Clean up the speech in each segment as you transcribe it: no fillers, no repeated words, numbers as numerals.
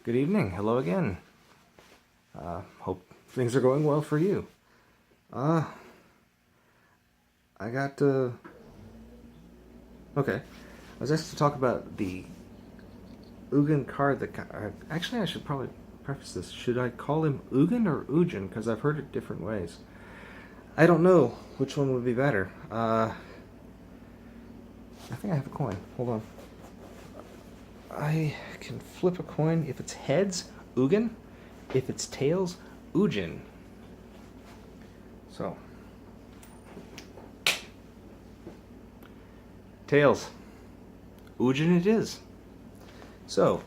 Good evening. Hello again. Hope things are going well for you. Uh, I got okay. I was asked to talk about the Ugin card that actually I should probably preface this. Should I call him Ugin or Ugin? Because I've heard it different ways. I don't know which one would be better. I think I have a coin. Hold on. I can flip a coin. If it's heads, Ugin. If it's tails, Ugin. So, tails. Ugin it is. So,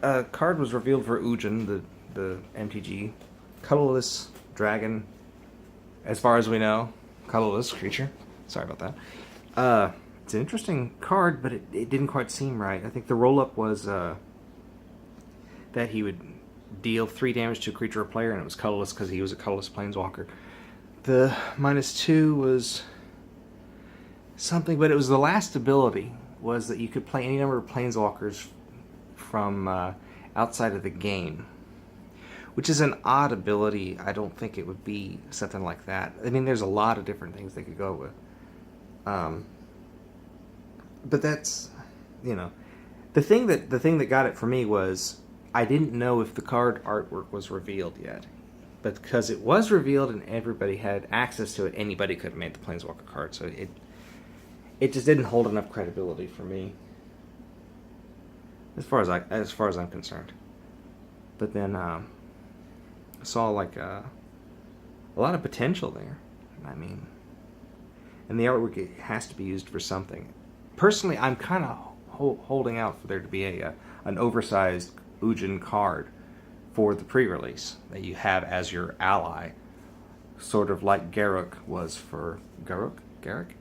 a card was revealed for Ugin, the MTG. Colorless dragon, as far as we know. Colorless creature. Sorry about that. It's an interesting card, but it didn't quite seem right. I think the roll-up was that he would deal 3 damage to a creature or player, and it was colorless because he was a colorless planeswalker. The -2 was something, but it was the last ability, was that you could play any number of planeswalkers from outside of the game, which is an odd ability. I don't think it would be something like that. I mean, there's a lot of different things they could go with. But that's, the thing that got it for me was I didn't know if the card artwork was revealed yet. But because it was revealed and everybody had access to it, anybody could have made the Planeswalker card. So it just didn't hold enough credibility for me, as far as I'm concerned. But then I saw like a lot of potential there. I mean, and the artwork, it has to be used for something. Personally, I'm kind of holding out for there to be an oversized Ugin card for the pre-release that you have as your ally, sort of like Garruk was for Garruk.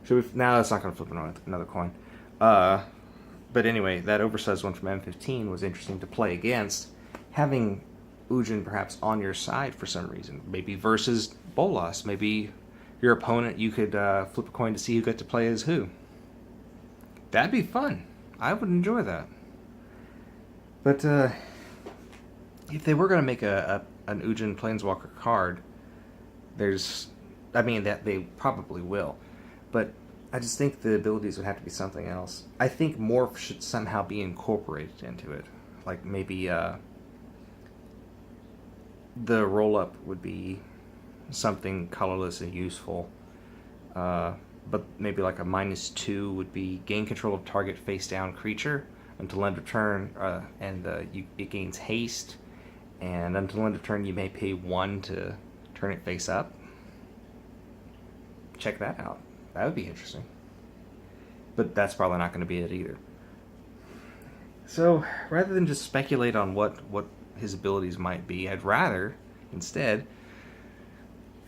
Should we? Now it's not going to flip another coin. But anyway, that oversized one from M15 was interesting to play against, having Ugin perhaps on your side for some reason, maybe versus Bolas, maybe your opponent, you could flip a coin to see who got to play as who. That'd be fun. I would enjoy that. But if they were going to make an Ugin Planeswalker card, that they probably will. But I just think the abilities would have to be something else. I think Morph should somehow be incorporated into it. Like maybe the roll-up would be something colorless and useful, but maybe like a -2 would be gain control of target face-down creature until end of turn, and it gains haste, and until end of turn you may pay 1 to turn it face up. Check that out. That would be interesting. But that's probably not going to be it either. So rather than just speculate on what his abilities might be, I'd rather instead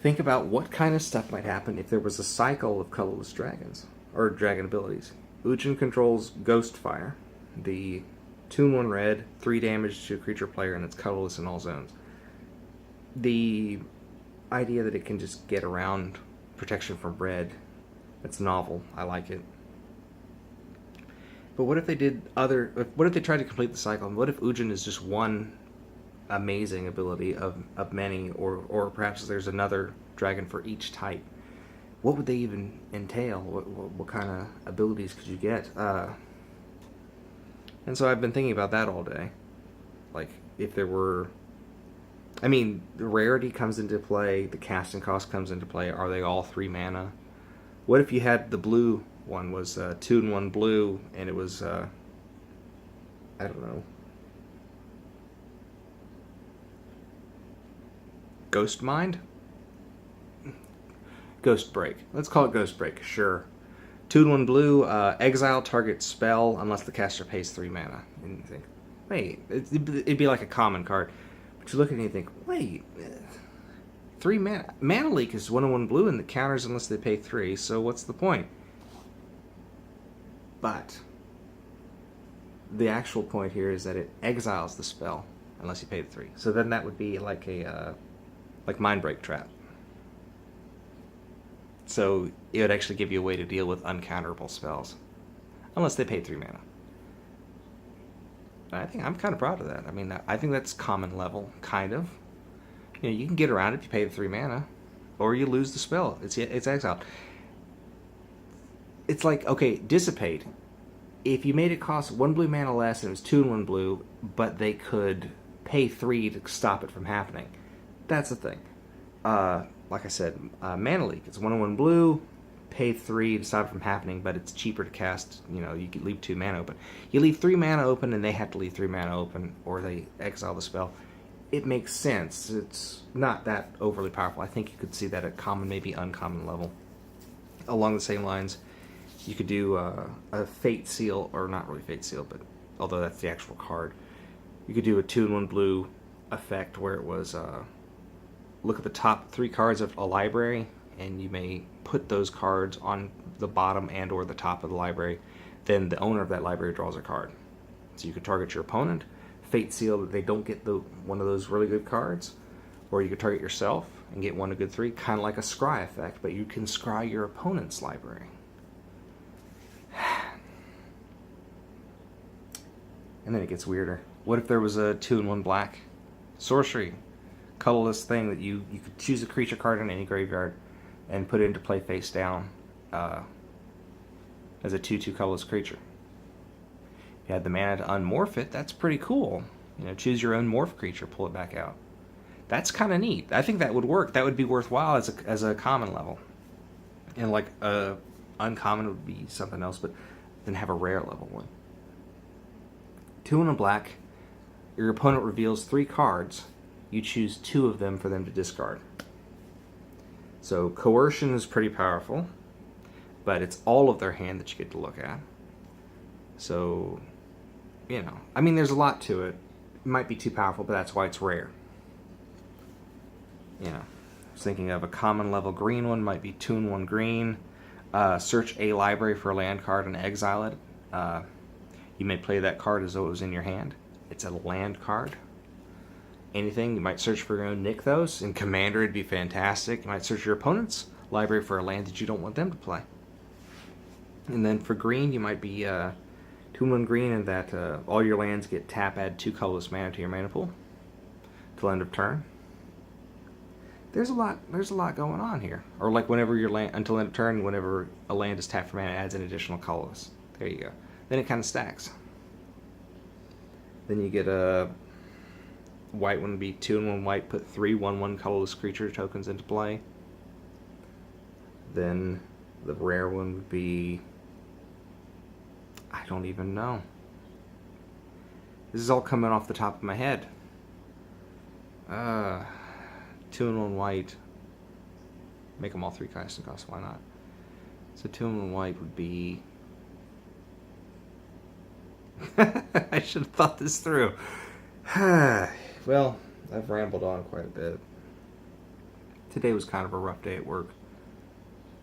think about what kind of stuff might happen if there was a cycle of colorless dragons, or dragon abilities. Ugin controls Ghostfire, the 2/1 red, 3 damage to a creature player, and it's colorless in all zones. The idea that it can just get around protection from red, it's novel. I like it. But what if they tried to complete the cycle? And what if Ugin is just one amazing ability of many, or perhaps there's another dragon for each type? What would they even entail? What kind of abilities could you get? And so I've been thinking about that all day. Like, if there were... I mean, the rarity comes into play, the casting cost comes into play. Are they all 3 mana? What if you had the blue one was 2/1 blue, and it was, I don't know, Ghost Mind? Ghost Break. Let's call it Ghost Break, sure. 2/1 blue, exile target spell unless the caster pays 3 mana. And you think, wait, it'd be like a common card. But you look at it and you think, wait, 3 mana. Mana Leak is 1/1 blue and the counters unless they pay 3, so what's the point? But the actual point here is that it exiles the spell unless you pay the 3. So then that would be like a Mind Break Trap. So it would actually give you a way to deal with uncounterable spells, unless they pay 3 mana. And I think I'm kind of proud of that. I mean, I think that's common level, kind of. You know, you can get around it if you pay the 3 mana, or you lose the spell. It's exiled. It's like, okay, dissipate. If you made it cost 1 blue mana less and it was 2 and 1 blue, but they could pay 3 to stop it from happening, that's the thing. Like I said, Mana Leak. It's 1 and 1 blue, pay 3 to stop it from happening, but it's cheaper to cast. You know, you could leave 2 mana open. You leave 3 mana open, and they have to leave 3 mana open, or they exile the spell. It makes sense. It's not that overly powerful. I think you could see that at common, maybe uncommon level. Along the same lines, you could do a Fate Seal, or not really Fate Seal, but although that's the actual card, you could do a 2 and 1 blue effect where it was look at the top 3 cards of a library, and you may put those cards on the bottom and or the top of the library. Then the owner of that library draws a card. So you could target your opponent, Fate Seal that they don't get one of those really good cards, or you could target yourself and get one of good 3, kind of like a scry effect, but you can scry your opponent's library. And then it gets weirder. What if there was a 2 and 1 black sorcery, colorless thing that you could choose a creature card in any graveyard and put it into play face down as a 2/2 colorless creature. If you had the mana to unmorph it, that's pretty cool. You know, choose your own morph creature, pull it back out. That's kind of neat. I think that would work. That would be worthwhile as a common level. And like uncommon would be something else, but then have a rare level one. 2 and a black. Your opponent reveals 3 cards. You choose 2 of them for them to discard. So Coercion is pretty powerful, but it's all of their hand that you get to look at. So, you know, I mean, there's a lot to it. It might be too powerful, but that's why it's rare. You know, I was thinking of a common level green one, might be 2 and 1 green. Search a library for a land card and exile it. You may play that card as though it was in your hand. It's a land card. Anything, you might search for your own Nykthos. In Commander, it'd be fantastic. You might search your opponent's library for a land that you don't want them to play. And then for green, you might be 2 and 1 green, and that all your lands get tap, add 2 colorless mana to your mana pool till end of turn. There's a lot going on here. Or like whenever your land until end of turn, whenever a land is tapped for mana, adds an additional colorless. There you go. Then it kind of stacks. Then you get a white one would be 2 and 1 white, put 3 1/1 colorless creature tokens into play. Then the rare one would be, I don't even know. This is all coming off the top of my head. 2 and 1 white. Make them all 3 casting costs, why not? So 2 and 1 white would be I should have thought this through. Well, I've rambled on quite a bit. Today was kind of a rough day at work.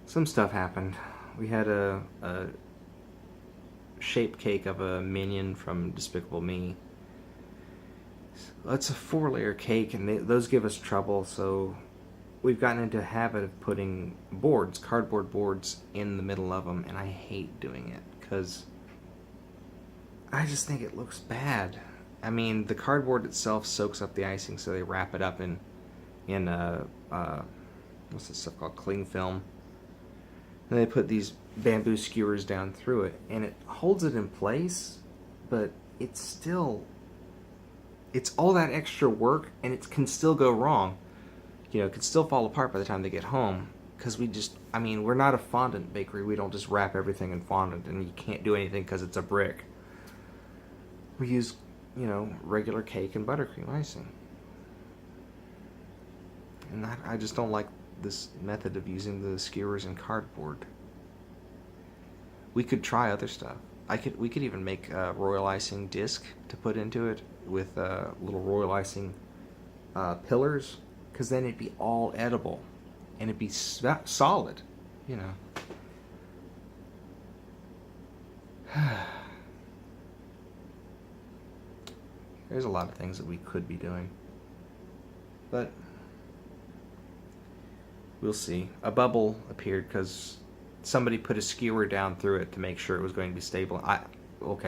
Some stuff happened. We had a shape cake of a minion from Despicable Me. It's a 4-layer cake, and those give us trouble, so we've gotten into a habit of putting boards, cardboard boards, in the middle of them, and I hate doing it, because I just think it looks bad. I mean, the cardboard itself soaks up the icing, so they wrap it up in what's this stuff called? Cling film. And they put these bamboo skewers down through it, and it holds it in place, but it's all that extra work, and it can still go wrong. You know, it could still fall apart by the time they get home, because we're not a fondant bakery. We don't just wrap everything in fondant, and you can't do anything because it's a brick. We use, regular cake and buttercream icing. And I just don't like this method of using the skewers and cardboard. We could try other stuff. We could even make a royal icing disc to put into it with little royal icing pillars, because then it'd be all edible and it'd be solid, There's a lot of things that we could be doing, but we'll see. A bubble appeared because somebody put a skewer down through it to make sure it was going to be stable. I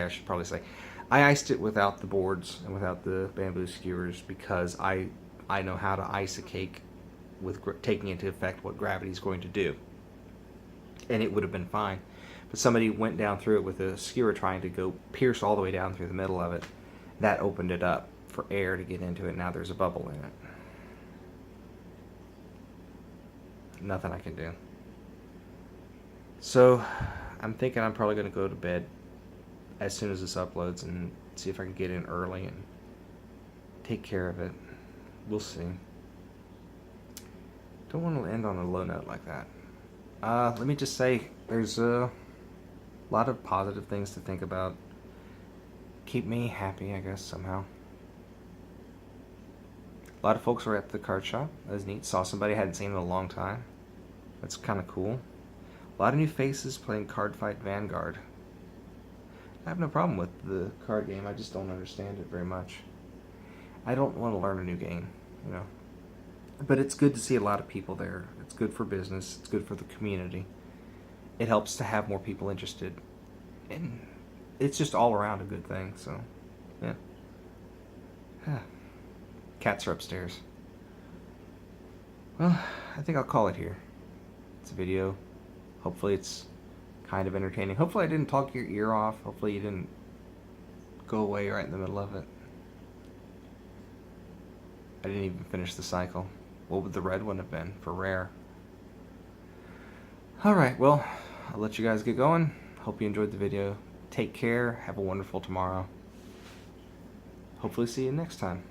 should probably say, I iced it without the boards and without the bamboo skewers because I know how to ice a cake with taking into effect what gravity is going to do, and it would have been fine. But somebody went down through it with a skewer trying to go pierce all the way down through the middle of it. That opened it up for air to get into it. Now there's a bubble in it. Nothing I can do. So I'm thinking I'm probably going to go to bed as soon as this uploads and see if I can get in early and take care of it. We'll see. Don't want to end on a low note like that. Let me just say, there's a lot of positive things to think about. Keep me happy, I guess, somehow. A lot of folks were at the card shop. That was neat. Saw somebody I hadn't seen in a long time. That's kind of cool. A lot of new faces playing Card Fight Vanguard. I have no problem with the card game. I just don't understand it very much. I don't want to learn a new game, you know. But it's good to see a lot of people there. It's good for business. It's good for the community. It helps to have more people interested. And it's just all around a good thing, so, yeah. Cats are upstairs. Well, I think I'll call it here. It's a video. Hopefully it's kind of entertaining. Hopefully I didn't talk your ear off. Hopefully you didn't go away right in the middle of it. I didn't even finish the cycle. What would the red one have been for rare? Alright, well, I'll let you guys get going. Hope you enjoyed the video. Take care. Have a wonderful tomorrow. Hopefully see you next time.